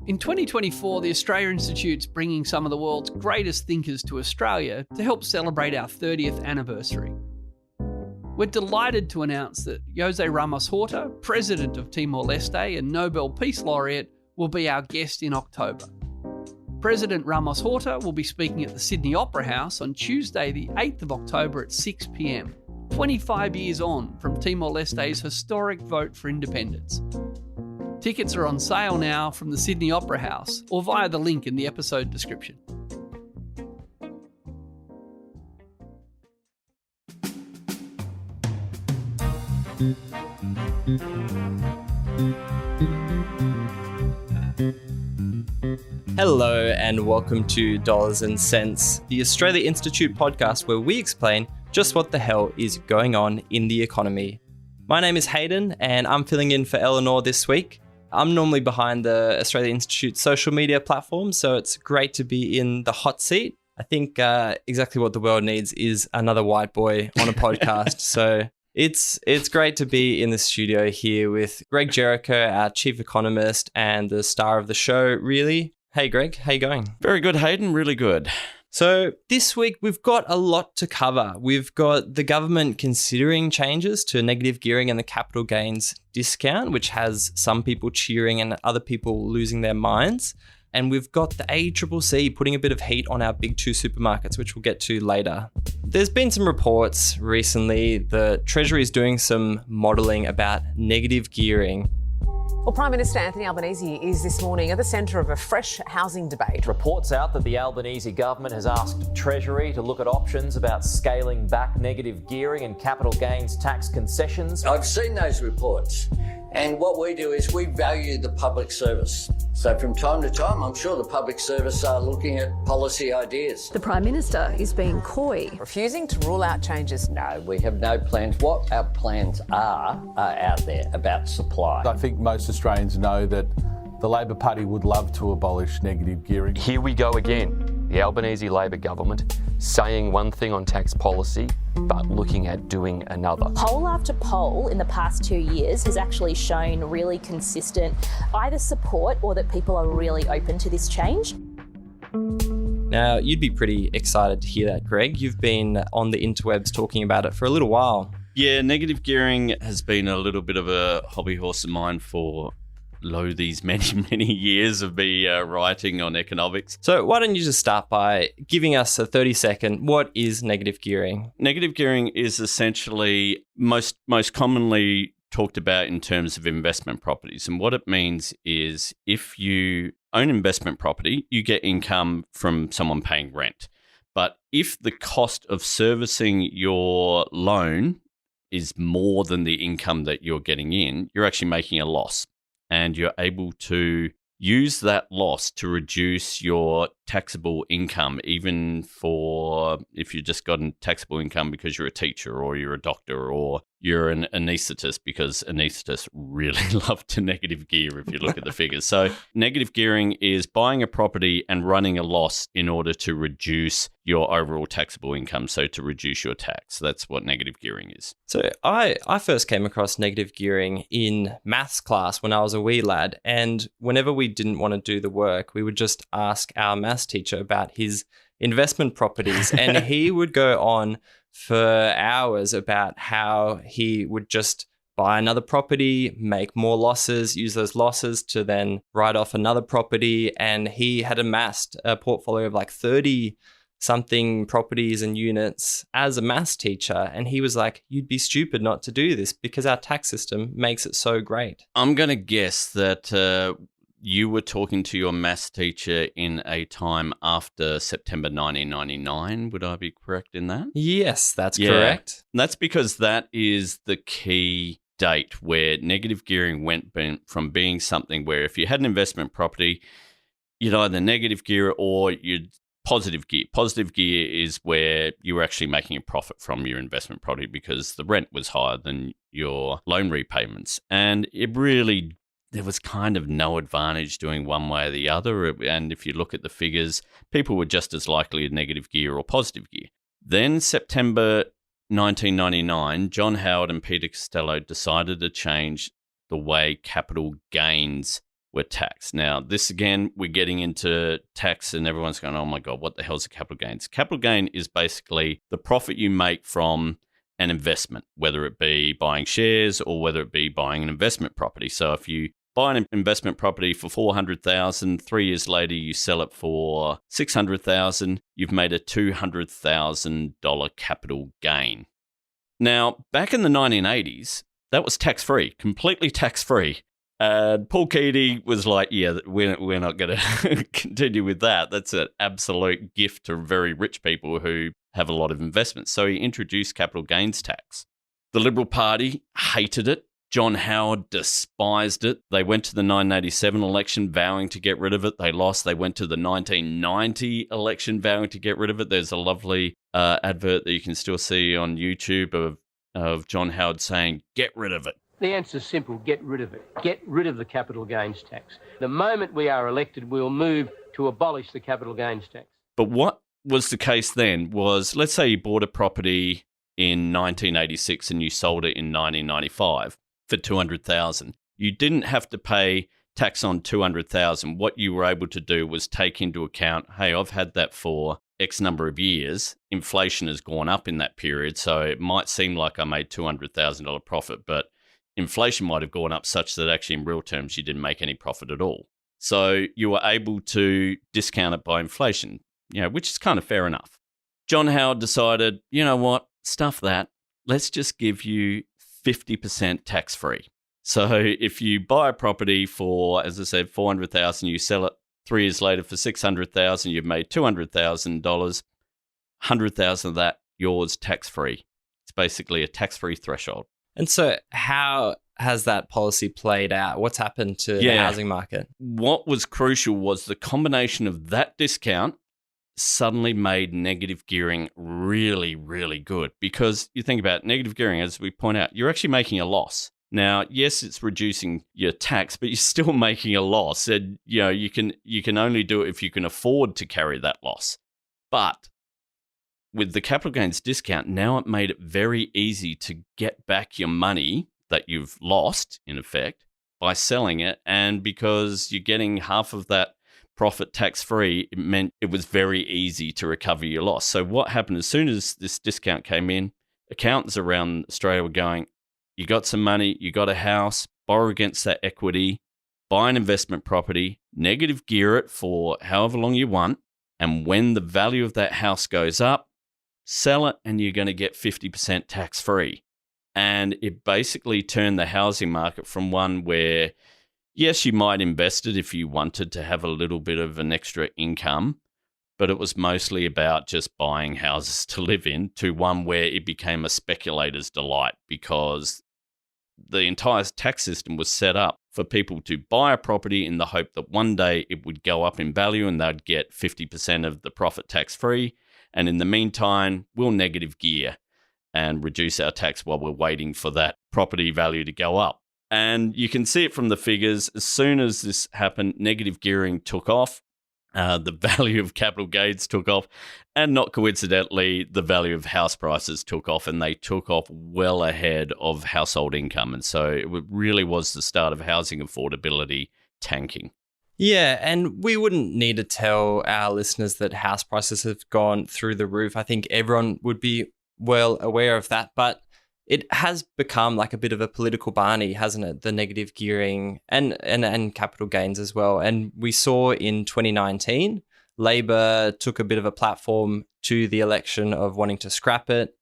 In 2024, the Australia Institute's bringing some of the world's greatest thinkers to Australia to help celebrate our 30th anniversary. We're delighted to announce that Jose Ramos Horta, President of Timor-Leste and Nobel Peace Laureate, will be our guest in October. President Ramos Horta will be speaking at the Sydney Opera House on Tuesday the 8th of October at 6 p.m, 25 years on from Timor-Leste's historic vote for independence. Tickets are on sale now from the Sydney Opera House or via the link in the episode description. Hello and welcome to Dollars and Cents, the Australia Institute podcast where we explain just what the hell is going on in the economy. My name is Hayden and I'm filling in for Eleanor this week. I'm normally behind the Australia Institute social media platform, so it's great to be in the hot seat. I think exactly what the world needs is another white boy on a podcast. So it's great to be in the studio here with Greg Jericho, our chief economist and the star of the show, really. Hey, Greg, how you going? Very good, Hayden. Really good. So this week, we've got a lot to cover. We've got the government considering changes to negative gearing and the capital gains discount, which has some people cheering and other people losing their minds. And we've got the ACCC putting a bit of heat on our big two supermarkets, which we'll get to later. There's been some reports recently that Treasury is doing some modelling about negative gearing. Well, Prime Minister Anthony Albanese is this morning at the centre of a fresh housing debate. Reports out that the Albanese government has asked Treasury to look at options about scaling back negative gearing and capital gains tax concessions. I've seen those reports, and what we do is we value the public service. So from time to time, I'm sure the public service are looking at policy ideas. The Prime Minister is being coy. Refusing to rule out changes. No, we have no plans. What our plans are out there about supply. I think most Australians know that the Labor Party would love to abolish negative gearing. Here we go again. The Albanese Labor government saying one thing on tax policy, but looking at doing another. Poll after poll in the past 2 years has actually shown really consistent either support or that people are really open to this change. Now, you'd be pretty excited to hear that, Greg. You've been on the interwebs talking about it for a little while. Yeah, negative gearing has been a little bit of a hobby horse of mine for these many years of me writing on economics. So why don't you just start by giving us a 30-second, what is negative gearing? Negative gearing is essentially most commonly talked about in terms of investment properties. And what it means is if you own investment property, you get income from someone paying rent. But if the cost of servicing your loan is more than the income that you're getting in, you're actually making a loss. And you're able to use that loss to reduce your taxable income, even for if you just got a taxable income because you're a teacher or you're a doctor or you're an anaesthetist, because anaesthetists really love to negative gear if you look at the figures. So negative gearing is buying a property and running a loss in order to reduce your overall taxable income, so to reduce your tax. That's what negative gearing is. So I first came across negative gearing in maths class when I was a wee lad, and whenever we didn't want to do the work, we would just ask our maths teacher about his investment properties, and he would go on for hours about how he would just buy another property, make more losses, use those losses to then write off another property. And he had amassed a portfolio of like 30 something properties and units as a maths teacher. And he was like, you'd be stupid not to do this because our tax system makes it so great. I'm going to guess that you were talking to your maths teacher in a time after September 1999. Would I be correct in that? Yes, that's correct. That's because that is the key date where negative gearing went from being something where if you had an investment property, you'd either negative gear or you'd positive gear. Positive gear is where you were actually making a profit from your investment property because the rent was higher than your loan repayments. And there was kind of no advantage doing one way or the other. And if you look at the figures, people were just as likely to negative gear or positive gear. Then September 1999, John Howard and Peter Costello decided to change the way capital gains were taxed. Now, this again, we're getting into tax and everyone's going, oh my God, what the hell is a capital gains? Capital gain is basically the profit you make from an investment, whether it be buying shares or whether it be buying an investment property. So if you buy an investment property for $400,000, 3 years later you sell it for $600,000, you've made a $200,000 capital gain. Now, back in the 1980s, that was tax-free, completely tax-free. Paul Keating was like, yeah, we're not going to continue with that. That's an absolute gift to very rich people who have a lot of investments. So he introduced capital gains tax. The Liberal Party hated it. John Howard despised it. They went to the 1987 election vowing to get rid of it. They lost. They went to the 1990 election vowing to get rid of it. There's a lovely advert that you can still see on YouTube of John Howard saying, get rid of it. The answer's simple, get rid of it. Get rid of the capital gains tax. The moment we are elected, we'll move to abolish the capital gains tax. But what was the case then was, let's say you bought a property in 1986 and you sold it in 1995 for $200,000. You didn't have to pay tax on $200,000. What you were able to do was take into account, hey, I've had that for X number of years. Inflation has gone up in that period, so it might seem like I made $200,000 profit, but inflation might have gone up such that actually in real terms you didn't make any profit at all. So you were able to discount it by inflation, which is kind of fair enough. John Howard decided, you know what, stuff that. Let's just give you 50% tax-free. So if you buy a property for, as I said, $400,000, you sell it 3 years later for $600,000, you've made $200,000, $100,000 of that, yours tax-free. It's basically a tax-free threshold. And so how has that policy played out? What's happened to the housing market? What was crucial was the combination of that discount suddenly made negative gearing really, really good. Because you think about negative gearing, as we point out, you're actually making a loss. Now, yes, it's reducing your tax, but you're still making a loss. And you can only do it if you can afford to carry that loss. But with the capital gains discount, now it made it very easy to get back your money that you've lost, in effect, by selling it. And because you're getting half of that profit tax-free, it meant it was very easy to recover your loss. So what happened, as soon as this discount came in, accountants around Australia were going, you got some money, you got a house, borrow against that equity, buy an investment property, negative gear it for however long you want, and when the value of that house goes up, sell it and you're going to get 50% tax-free. And it basically turned the housing market from one where, yes, you might invest it if you wanted to have a little bit of an extra income, but it was mostly about just buying houses to live in, to one where it became a speculator's delight, because the entire tax system was set up for people to buy a property in the hope that one day it would go up in value and they'd get 50% of the profit tax-free. And in the meantime, we'll negative gear and reduce our tax while we're waiting for that property value to go up. And you can see it from the figures. As soon as this happened, negative gearing took off. The value of capital gains took off. And not coincidentally, the value of house prices took off. And they took off well ahead of household income. And so it really was the start of housing affordability tanking. Yeah, and we wouldn't need to tell our listeners that house prices have gone through the roof. I think everyone would be well aware of that, but it has become like a bit of a political Barney, hasn't it? The negative gearing and capital gains as well. And we saw in 2019, Labor took a bit of a platform to the election of wanting to scrap it.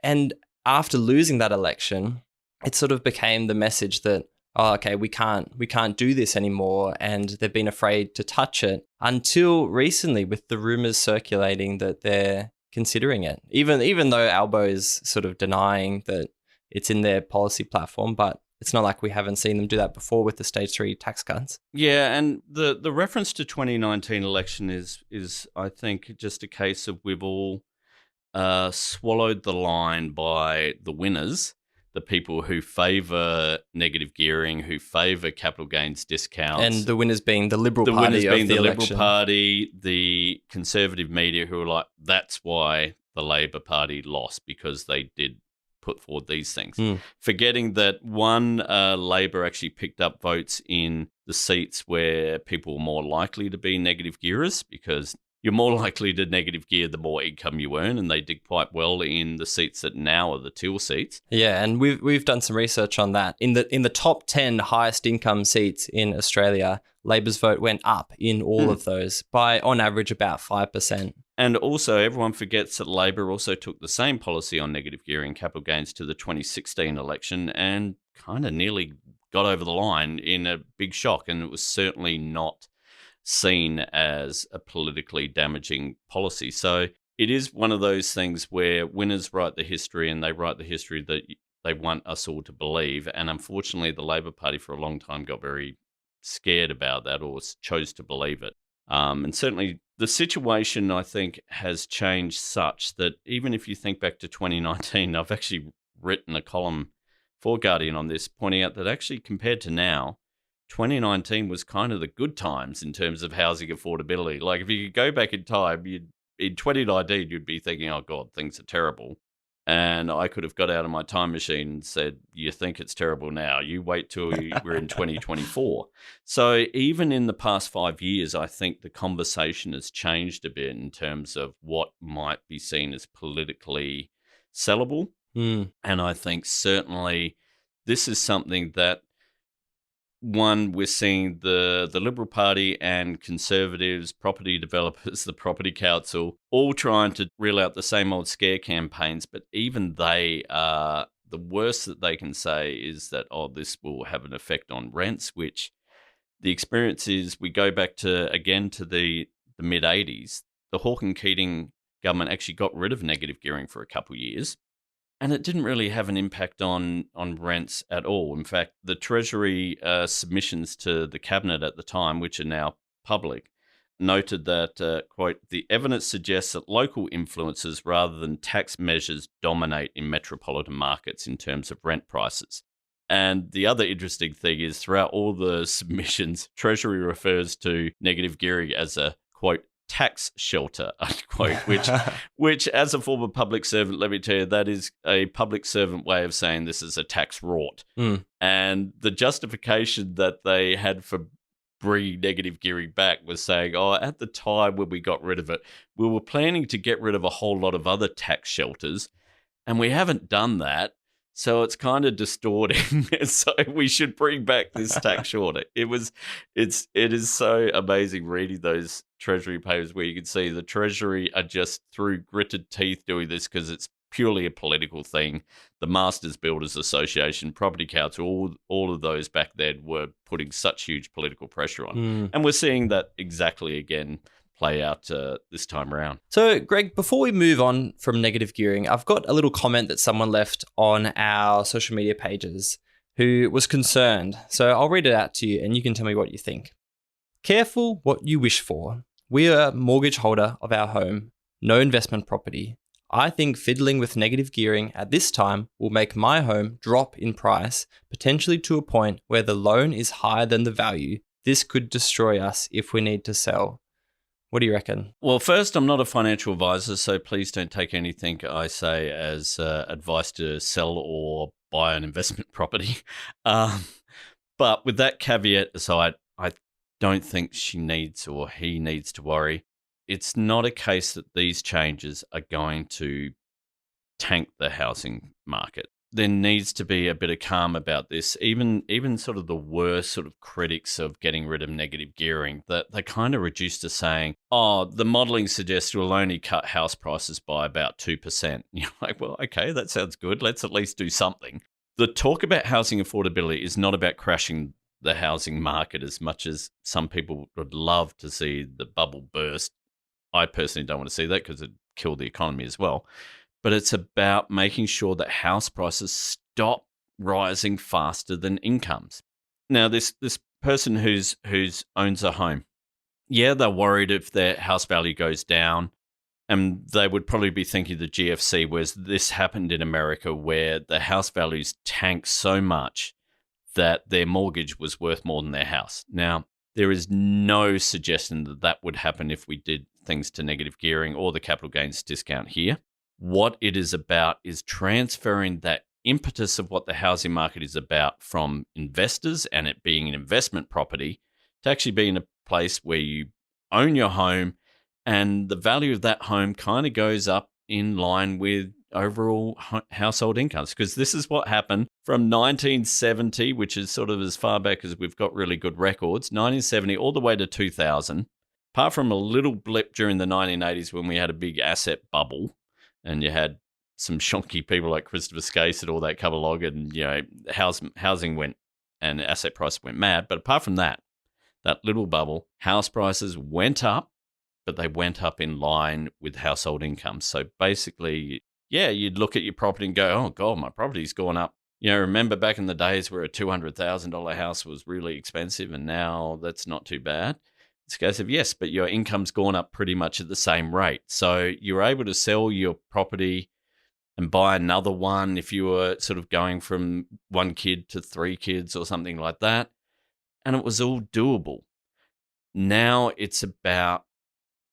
And after losing that election, it sort of became the message that, oh, okay, we can't do this anymore, and they've been afraid to touch it until recently with the rumors circulating that they're considering it. Even though Albo is sort of denying that it's in their policy platform, but it's not like we haven't seen them do that before with the stage 3 tax cuts. Yeah, and the reference to 2019 election is I think just a case of we've all swallowed the line by the winners. The people who favour negative gearing, who favour capital gains discounts. And the winners being the Liberal Party of the election. The winners being the Liberal Party, the conservative media who are like, that's why the Labor Party lost, because they did put forward these things, forgetting that one, Labor actually picked up votes in the seats where people were more likely to be negative gearers, because you're more likely to negative gear the more income you earn, and they did quite well in the seats that now are the teal seats. Yeah, and we've done some research on that. In the top 10 highest income seats in Australia, Labor's vote went up in all of those by, on average, about 5%. And also, everyone forgets that Labor also took the same policy on negative gearing capital gains to the 2016 election and kind of nearly got over the line in a big shock, and it was certainly not seen as a politically damaging policy. So it is one of those things where winners write the history, and they write the history that they want us all to believe. And unfortunately, the Labor Party for a long time got very scared about that, or chose to believe it. And certainly the situation, I think, has changed such that even if you think back to 2019, I've actually written a column for Guardian on this, pointing out that actually compared to now, 2019 was kind of the good times in terms of housing affordability. Like, if you could go back in time, in 2019, you'd be thinking, oh, God, things are terrible. And I could have got out of my time machine and said, you think it's terrible now. You wait till we're in 2024. So even in the past 5 years, I think the conversation has changed a bit in terms of what might be seen as politically sellable. And I think certainly this is something that, one, we're seeing the Liberal Party and Conservatives, property developers, the Property Council, all trying to reel out the same old scare campaigns, but even they are, the worst that they can say is that, oh, this will have an effect on rents, which the experience is, we go back to, again, to the mid-'80s. The Hawke and Keating government actually got rid of negative gearing for a couple of years, and it didn't really have an impact on rents at all. In fact, the Treasury submissions to the Cabinet at the time, which are now public, noted that, quote, the evidence suggests that local influences rather than tax measures dominate in metropolitan markets in terms of rent prices. And the other interesting thing is, throughout all the submissions, Treasury refers to negative gearing as a, quote, tax shelter, unquote, which as a former public servant, let me tell you, that is a public servant way of saying this is a tax rort. And the justification that they had for bringing negative gearing back was saying, oh, at the time when we got rid of it, we were planning to get rid of a whole lot of other tax shelters, and we haven't done that. So it's kind of distorting. So we should bring back this tax shelter. It is so amazing reading those Treasury papers where you can see the Treasury are just through gritted teeth doing this because it's purely a political thing. The Masters Builders Association, Property Council, all of those back then were putting such huge political pressure on. And we're seeing that exactly again play out this time around. So, Greg, before we move on from negative gearing, I've got a little comment that someone left on our social media pages who was concerned. So I'll read it out to you and you can tell me what you think. Careful what you wish for. We are a mortgage holder of our home, no investment property. I think fiddling with negative gearing at this time will make my home drop in price, potentially to a point where the loan is higher than the value. This could destroy us if we need to sell. What do you reckon? Well, first, I'm not a financial advisor, so please don't take anything I say as advice to sell or buy an investment property. But with that caveat aside, I don't think she needs or he needs to worry. It's not a case that these changes are going to tank the housing market. There needs to be a bit of calm about this. Even sort of the worst sort of critics of getting rid of negative gearing, that they kind of reduced to saying, oh, the modelling suggests we'll only cut house prices by about 2%. You're like, well, okay, that sounds good. Let's at least do something. The talk about housing affordability is not about crashing the housing market as much as some people would love to see the bubble burst. I personally don't want to see that because it'd kill the economy as well. But it's about making sure that house prices stop rising faster than incomes. Now, this person who's owns a home, yeah, they're worried if their house value goes down, and they would probably be thinking of the GFC, whereas this happened in America, where the house values tanked so much that their mortgage was worth more than their house. Now, there is no suggestion that that would happen if we did things to negative gearing or the capital gains discount here. What it is about is transferring that impetus of what the housing market is about from investors and it being an investment property to actually being a place where you own your home and the value of that home kind of goes up in line with overall household incomes. Because this is what happened from 1970, which is sort of as far back as we've got really good records, 1970 all the way to 2000, apart from a little blip during the 1980s when we had a big asset bubble and you had some shonky people like Christopher Skase and all that come along and, housing went and asset prices went mad. But apart from that little bubble, house prices went up, but they went up in line with household incomes. So basically, you'd look at your property and go, oh, God, my property's gone up. Remember back in the days where a $200,000 house was really expensive and now that's not too bad? It's a case of yes, but your income's gone up pretty much at the same rate. So you're able to sell your property and buy another one if you were sort of going from 1 kid to 3 kids or something like that. And it was all doable. Now it's about,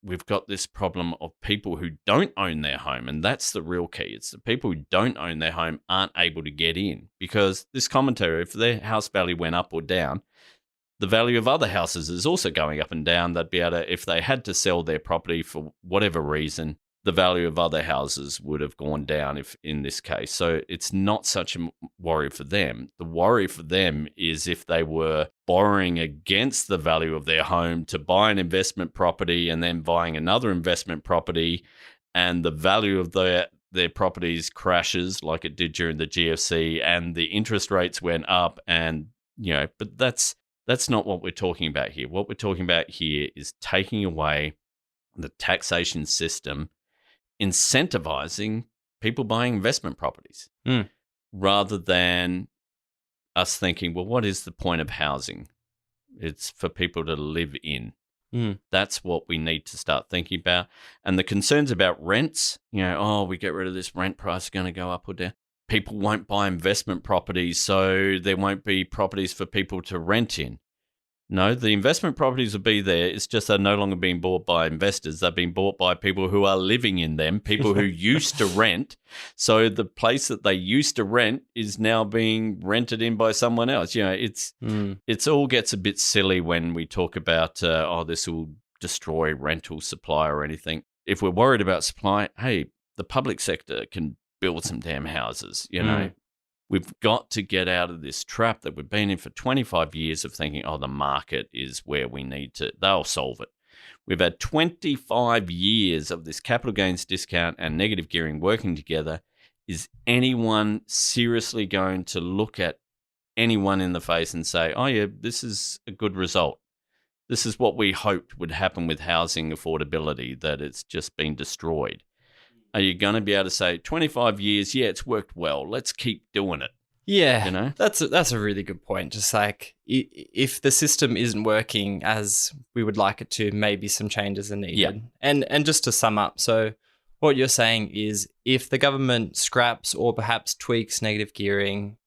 we've got this problem of people who don't own their home, and that's the real key. It's the people who don't own their home aren't able to get in because this commentary, if their house value went up or down, the value of other houses is also going up and down. They'd be able to, if they had to sell their property for whatever reason, the value of other houses would have gone down if in this case. So it's not such a worry for them. The worry for them is if they were borrowing against the value of their home to buy an investment property and then buying another investment property and the value of their properties crashes like it did during the GFC and the interest rates went up and, but that's not what we're talking about here. What we're talking about here is taking away the taxation system, incentivizing people buying investment properties rather than us thinking, well, what is the point of housing? It's for people to live in. That's what we need to start thinking about. And the concerns about rents, we get rid of this rent price, going to go up or down. People won't buy investment properties, so there won't be properties for people to rent in. No, the investment properties will be there. It's just they're no longer being bought by investors. They're being bought by people who are living in them, people who used to rent. So the place that they used to rent is now being rented in by someone else. It's all gets a bit silly when we talk about, this will destroy rental supply or anything. If we're worried about supply, hey, the public sector can build some damn houses, We've got to get out of this trap that we've been in for 25 years of thinking, the market is where we need to, they'll solve it. We've had 25 years of this capital gains discount and negative gearing working together. Is anyone seriously going to look at anyone in the face and say, this is a good result? This is what we hoped would happen with housing affordability, that it's just been destroyed. Are you going to be able to say 25 years, it's worked well, let's keep doing it? Yeah, that's a really good point. Just like if the system isn't working as we would like it to, maybe some changes are needed. Yeah. And just to sum up, so what you're saying is if the government scraps or perhaps tweaks negative gearing,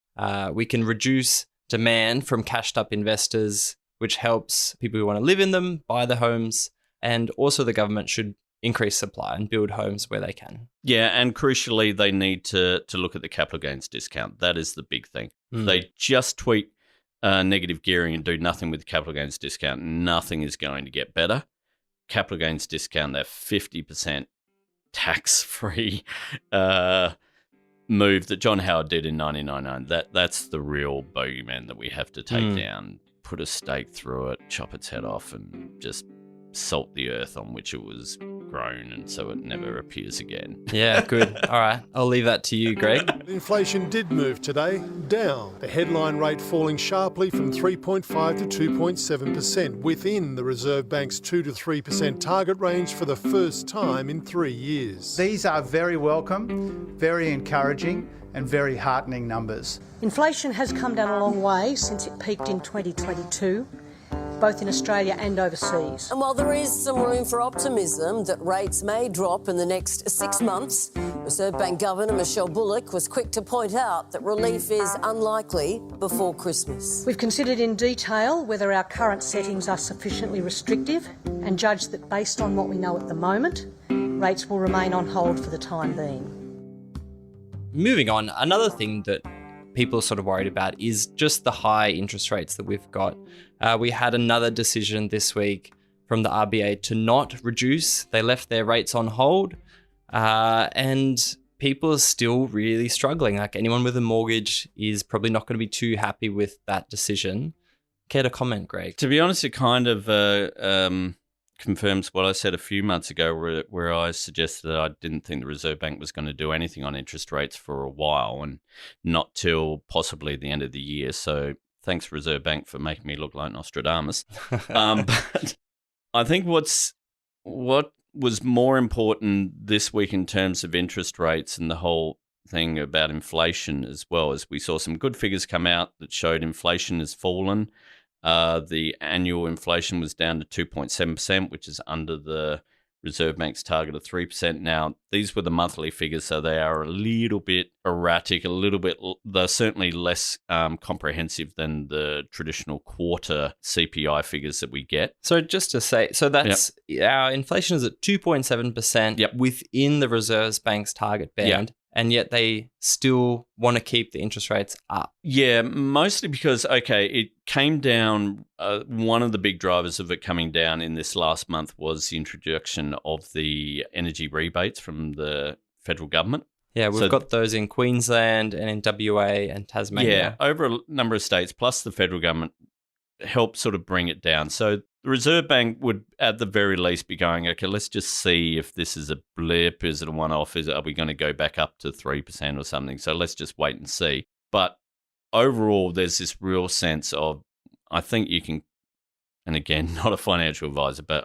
we can reduce demand from cashed up investors, which helps people who want to live in them, buy the homes, and also the government should increase supply and build homes where they can. Yeah, and crucially, they need to look at the capital gains discount. That is the big thing. They just tweak negative gearing and do nothing with the capital gains discount. Nothing is going to get better. Capital gains discount, that 50% tax-free move that John Howard did in 1999, that's the real bogeyman that we have to take down. Put a stake through it, chop its head off, and just salt the earth on which it was grown, and so it never appears again. Yeah, good. All right, I'll leave that to you, Greg. Inflation did move today, down. The headline rate falling sharply from 3.5 to 2.7%, within the Reserve Bank's 2 to 3% target range for the first time in 3 years. These are very welcome, very encouraging, and very heartening numbers. Inflation has come down a long way since it peaked in 2022. Both in Australia and overseas. And while there is some room for optimism that rates may drop in the next 6 months, Reserve Bank Governor Michelle Bullock was quick to point out that relief is unlikely before Christmas. We've considered in detail whether our current settings are sufficiently restrictive and judged that based on what we know at the moment, Rates will remain on hold for the time being. Moving on, another thing that people are sort of worried about is just the high interest rates that we've got. We had another decision this week from the RBA to not reduce. They left their rates on hold, and people are still really struggling. Like, anyone with a mortgage is probably not going to be too happy with that decision. Care to comment, Greg? To be honest, it kind of confirms what I said a few months ago, where I suggested that I didn't think the Reserve Bank was going to do anything on interest rates for a while, and not till possibly the end of the year. So thanks, Reserve Bank, for making me look like Nostradamus. But I think what was more important this week in terms of interest rates and the whole thing about inflation as well, is we saw some good figures come out that showed inflation has fallen. The annual inflation was down to 2.7%, which is under the Reserve Bank's target of 3%. Now, these were the monthly figures, so they are a little bit erratic, they're certainly less comprehensive than the traditional quarter CPI figures that we get. So just to say, that's our inflation is at 2.7% within the Reserve Bank's target band. Yep. And yet they still want to keep the interest rates up. Yeah, mostly because, it came down. One of the big drivers of it coming down in this last month was the introduction of the energy rebates from the federal government. Yeah, we've got those in Queensland and in WA and Tasmania. Yeah, over a number of states, plus the federal government helped sort of bring it down. So the Reserve Bank would, at the very least, be going, okay, let's just see if this is a blip. Is it a one-off? Are we going to go back up to 3% or something? So let's just wait and see. But overall, there's this real sense of, I think you can, and again, not a financial advisor, but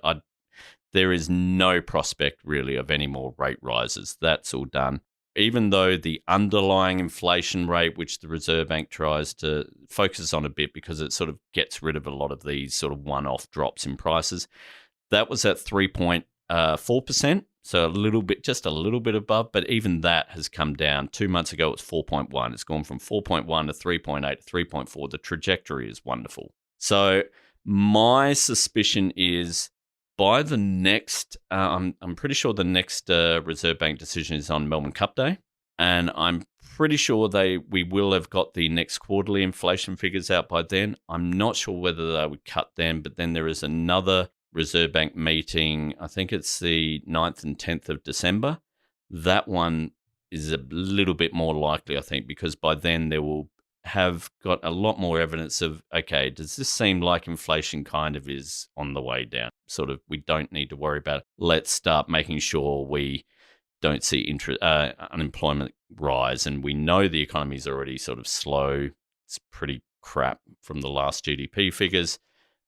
there is no prospect really of any more rate rises. That's all done. Even though the underlying inflation rate, which the Reserve Bank tries to focus on a bit because it sort of gets rid of a lot of these sort of one-off drops in prices, that was at 3.4%, so just a little bit above, but even that has come down. 2 months ago, it was 4.1. It's gone from 4.1 to 3.8 to 3.4. The trajectory is wonderful. So my suspicion is, by the next, I'm pretty sure the next Reserve Bank decision is on Melbourne Cup Day, and I'm pretty sure we will have got the next quarterly inflation figures out by then. I'm not sure whether they would cut them, but then there is another Reserve Bank meeting. I think it's the 9th and 10th of December. That one is a little bit more likely, I think, because by then they will have got a lot more evidence of, okay, does this seem like inflation kind of is on the way down? Sort of, we don't need to worry about it. Let's start making sure we don't see unemployment rise. And we know the economy is already sort of slow. It's pretty crap from the last GDP figures.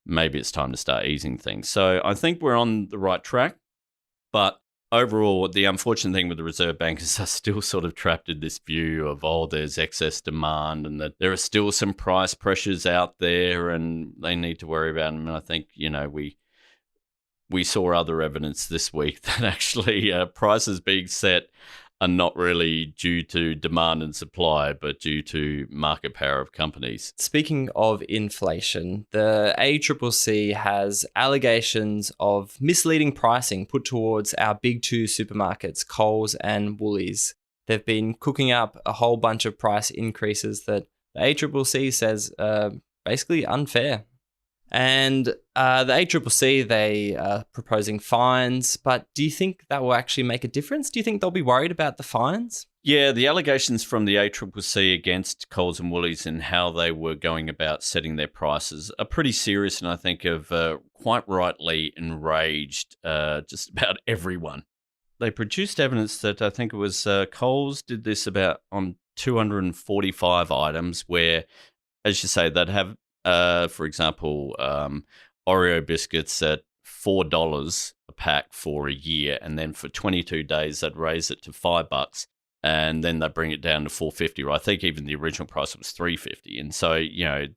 Maybe it's time to start easing things. So I think we're on the right track. But overall, the unfortunate thing with the Reserve Bank is they're still sort of trapped in this view of, there's excess demand and that there are still some price pressures out there and they need to worry about them. And I think, we saw other evidence this week that actually prices being set are not really due to demand and supply, but due to market power of companies. Speaking of inflation, the ACCC has allegations of misleading pricing put towards our big two supermarkets, Coles and Woolies. They've been cooking up a whole bunch of price increases that the ACCC says are basically unfair. And the ACCC, they are proposing fines, but do you think that will actually make a difference? Do you think they'll be worried about the fines? Yeah, the allegations from the ACCC against Coles and Woolies and how they were going about setting their prices are pretty serious, and I think have quite rightly enraged just about everyone. They produced evidence that I think it was Coles did this about on 245 items where, as you say, they'd have for example, Oreo biscuits at $4 a pack for a year, and then for 22 days they'd raise it to $5, and then they bring it down to $4.50. Or I think even the original price was $3.50, and so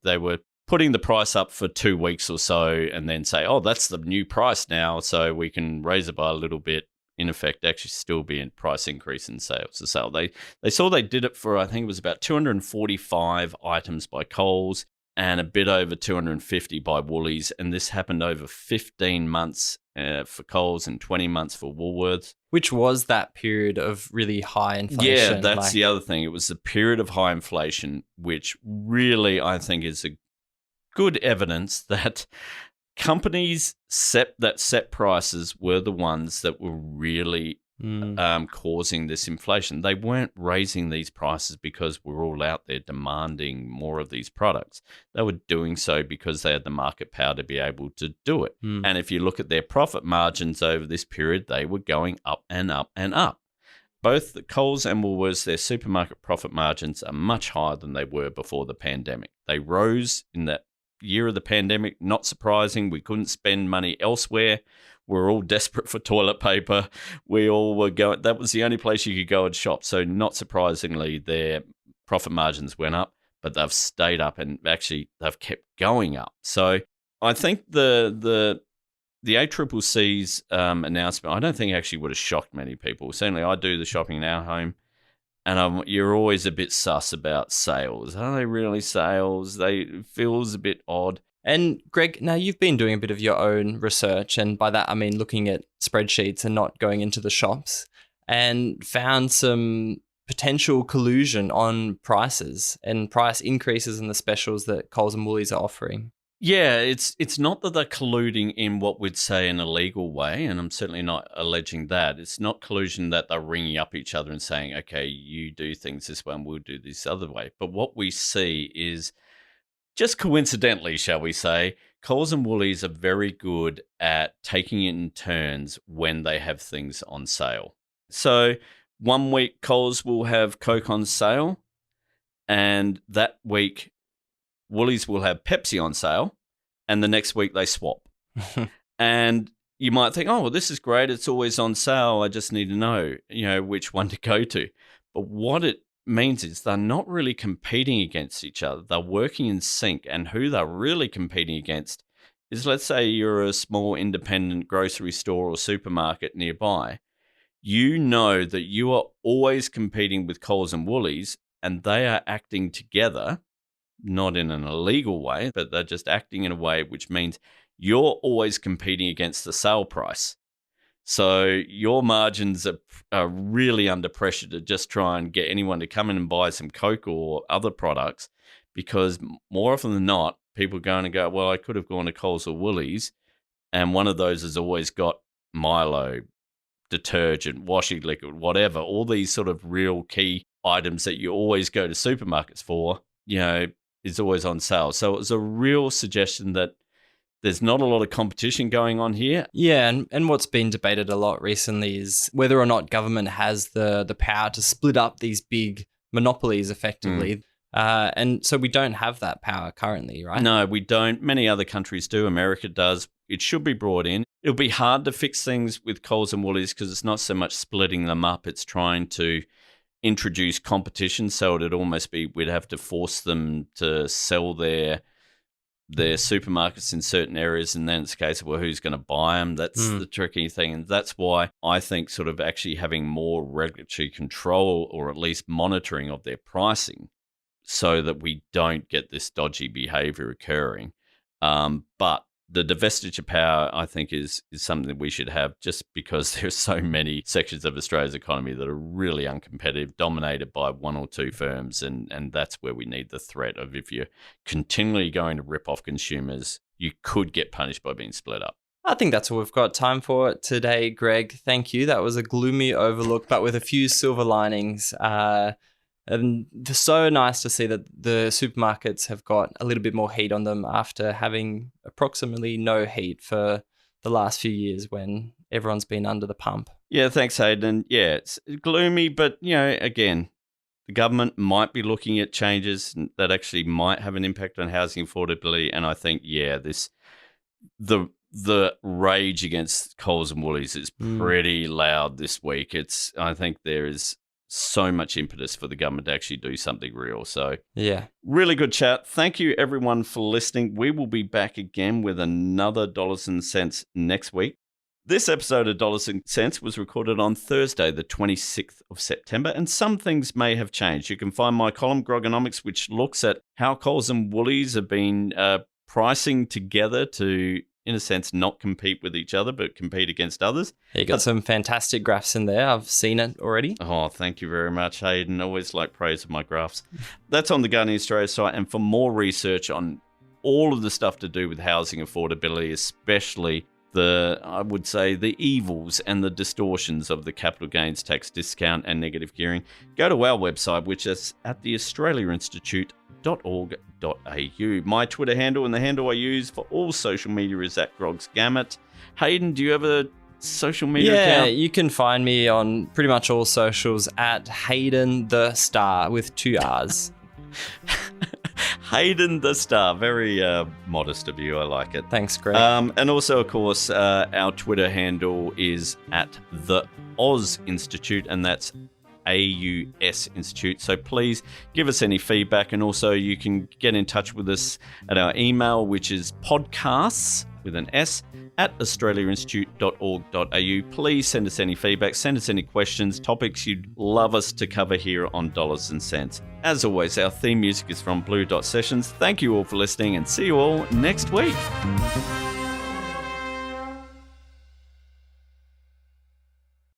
they were putting the price up for 2 weeks or so, and then say, "Oh, that's the new price now, so we can raise it by a little bit." In effect, actually still be a price increase in sales. They saw they did it for, I think it was about 245 items by Coles. and a bit over 250 by Woolies. And this happened over 15 months for Coles and 20 months for Woolworths. Which was that period of really high inflation. Yeah, that's the other thing. It was the period of high inflation, which really, I think, is a good evidence that companies that set prices were the ones that were really causing this inflation. They weren't raising these prices because we're all out there demanding more of these products. They were doing so because they had the market power to be able to do it. And if you look at their profit margins over this period, they were going up and up and up. Both the Coles and Woolworths, their supermarket profit margins are much higher than they were before the pandemic. They rose in that year of the pandemic. Not surprising. We couldn't spend money elsewhere. We're all desperate for toilet paper. We all were going. That was the only place you could go and shop. So not surprisingly, their profit margins went up, but they've stayed up, and actually they've kept going up. So I think the ACCC's announcement, I don't think actually would have shocked many people. Certainly, I do the shopping in our home, and you're always a bit sus about sales. Are they really sales? It feels a bit odd. And Greg, now you've been doing a bit of your own research, and by that I mean looking at spreadsheets and not going into the shops, and found some potential collusion on prices and price increases in the specials that Coles and Woolies are offering. Yeah, it's not that they're colluding in what we'd say an illegal way, and I'm certainly not alleging that. It's not collusion that they're ringing up each other and saying, okay, you do things this way and we'll do this other way. But what we see is, just coincidentally, shall we say, Coles and Woolies are very good at taking it in turns when they have things on sale. So one week Coles will have Coke on sale, and that week Woolies will have Pepsi on sale, and the next week they swap. And you might think, oh, well, this is great. It's always on sale. I just need to know, which one to go to. But what it means is they're not really competing against each other. They're working in sync, and who they're really competing against is, let's say you're a small independent grocery store or supermarket nearby. You know that you are always competing with Coles and Woolies, and they are acting together, not in an illegal way, but they're just acting in a way which means you're always competing against the sale price. So your margins are really under pressure to just try and get anyone to come in and buy some Coke or other products, because more often than not, people are going to go, well, I could have gone to Coles or Woolies, and one of those has always got Milo, detergent, washing liquid, whatever, all these sort of real key items that you always go to supermarkets for, is always on sale. So it was a real suggestion that there's not a lot of competition going on here. Yeah, and what's been debated a lot recently is whether or not government has the power to split up these big monopolies effectively. And so we don't have that power currently, right? No, we don't. Many other countries do. America does. It should be brought in. It'll be hard to fix things with Coles and Woolies because it's not so much splitting them up. It's trying to introduce competition. So it'd almost be, we'd have to force them to sell their supermarkets in certain areas, and then it's a case of, well, who's going to buy them? That's the tricky thing, and that's why I think sort of actually having more regulatory control, or at least monitoring of their pricing, so that we don't get this dodgy behaviour occurring. But the divestiture power, I think, is something that we should have, just because there's so many sections of Australia's economy that are really uncompetitive, dominated by one or two firms, and that's where we need the threat of, if you're continually going to rip off consumers, you could get punished by being split up. I think that's all we've got time for today, Greg. Thank you. That was a gloomy overlook, but with a few silver linings. And it's so nice to see that the supermarkets have got a little bit more heat on them after having approximately no heat for the last few years when everyone's been under the pump. Yeah, thanks, Hayden. Yeah, it's gloomy, but, again, the government might be looking at changes that actually might have an impact on housing affordability. And I think, the rage against Coles and Woolies is pretty loud this week. I think there is so much impetus for the government to actually do something real. So, yeah, really good chat. Thank you, everyone, for listening. We will be back again with another Dollars and Cents next week. This episode of Dollars and Cents was recorded on Thursday, the 26th of September, and some things may have changed. You can find my column, Grogonomics, which looks at how Coles and Woolies have been pricing together to, in a sense, not compete with each other, but compete against others. You got some fantastic graphs in there. I've seen it already. Oh, thank you very much, Hayden. Always like praise of my graphs. That's on the Guardian Australia site, and for more research on all of the stuff to do with housing affordability, especially I would say the evils and the distortions of the capital gains tax discount and negative gearing, go to our website, which is at theaustraliainstitute.org.au. My Twitter handle and the handle I use for all social media is at Grog's Gamut. Hayden, do you have a social media account? Yeah, you can find me on pretty much all socials at Hayden the Star with 2 R's. Hayden the Star. Very modest of you. I like it. Thanks, Greg. And also, of course, our Twitter handle is at the Oz Institute, and that's AUS Institute. So please give us any feedback, and also you can get in touch with us at our email, which is podcasts with an S at australiainstitute.org.au. Please send us any feedback, send us any questions, topics you'd love us to cover here on Dollars and Cents. As always, our theme music is from Blue Dot Sessions. Thank you all for listening, and see you all next week.